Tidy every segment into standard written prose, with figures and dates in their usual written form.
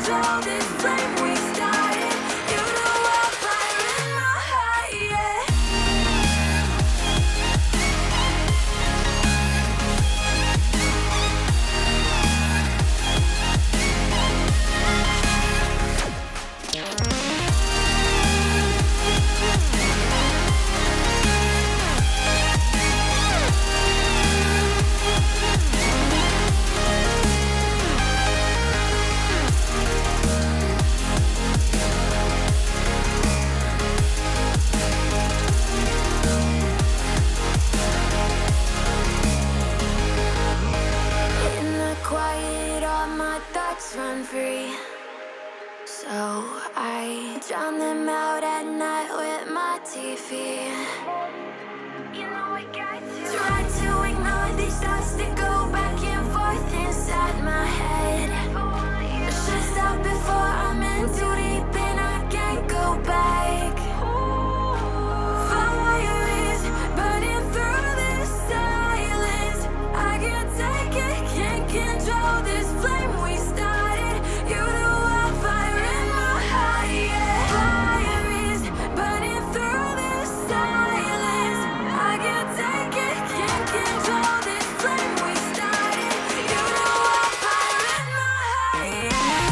control this flame we started. You know I'll fire in my heart, yeah. In the quiet, all my thoughts run free. So I drown them out at night with my TV. You know I got to try to ignore these thoughts that go back and forth inside my head. Should stop before I'm in too deep and I can't go back. Fire is burning through this silence. I can't take it, can't control this flame we started. You know I'll fire in my heart, yeah. Fire is burning through this silence. I can't take it, can't control this flame we started. You know I'll fire in my heart, yeah.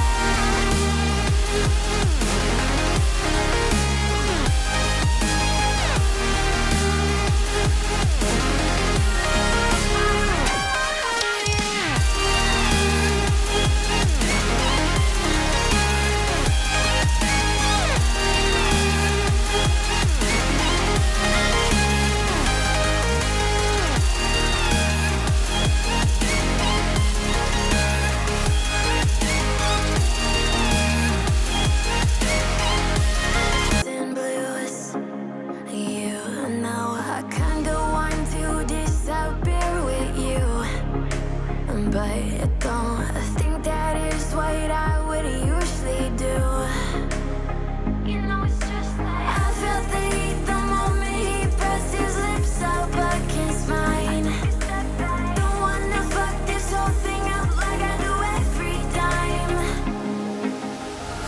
And blues, you know I kinda want to disappear with you, but don't think that is what I would usually do. You know it's just like I felt the heat the moment he pressed his lips up against mine. Don't wanna fuck this whole thing up like I do every time.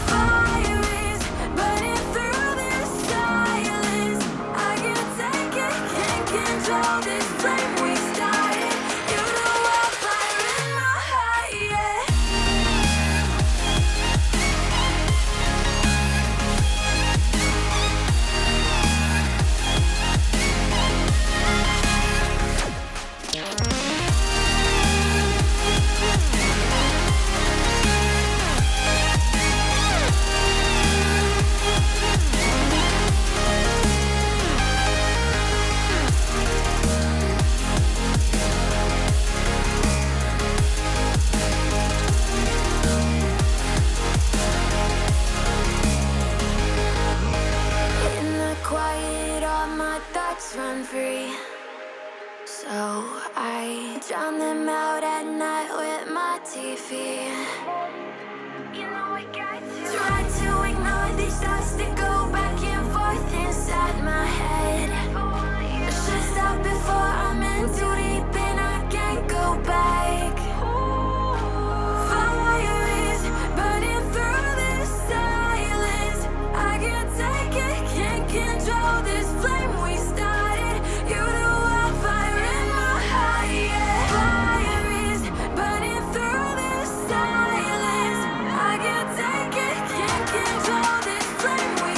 Fire is burning through this silence. I can't take it, can't control this flame we started. You know I'll fire in my heart, yeah. In the quiet, all my thoughts run free. So I drown them out at night with my TV. You know I got to try to ignore these thoughts that go back and forth inside my head. Should stop before I'm in too deep and I can't go back. Fire is burning through this silence. I can't take it, can't control this flame we started. You know I'll fire in my heart, yeah. Fire is burning through this silence. I can't take it, can't control this flame we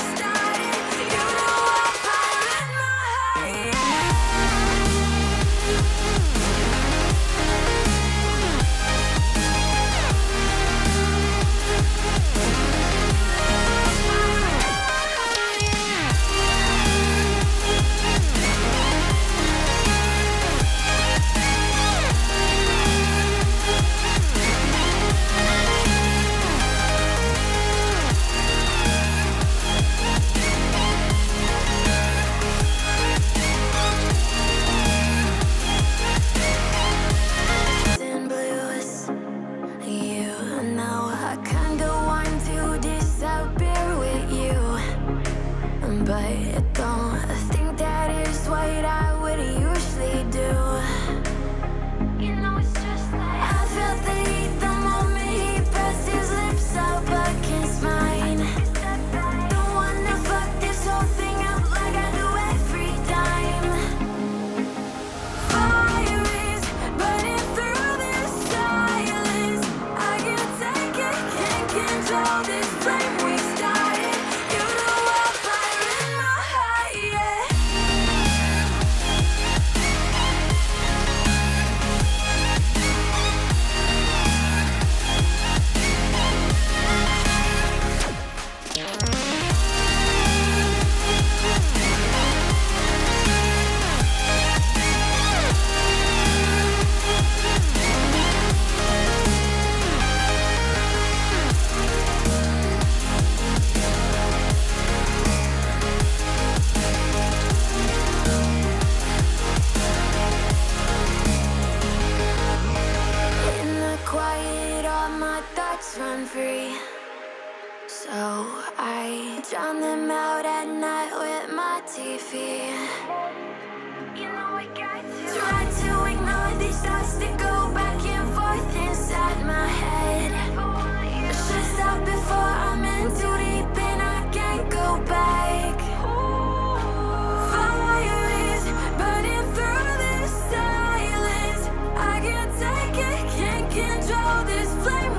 run free. So I drown them out at night with my TV. You know I got to try to ignore these thoughts that go back and forth inside my head. Should stop before I'm in too deep and I can't go back. Fire is burning through this silence. I can't take it, can't control this flame.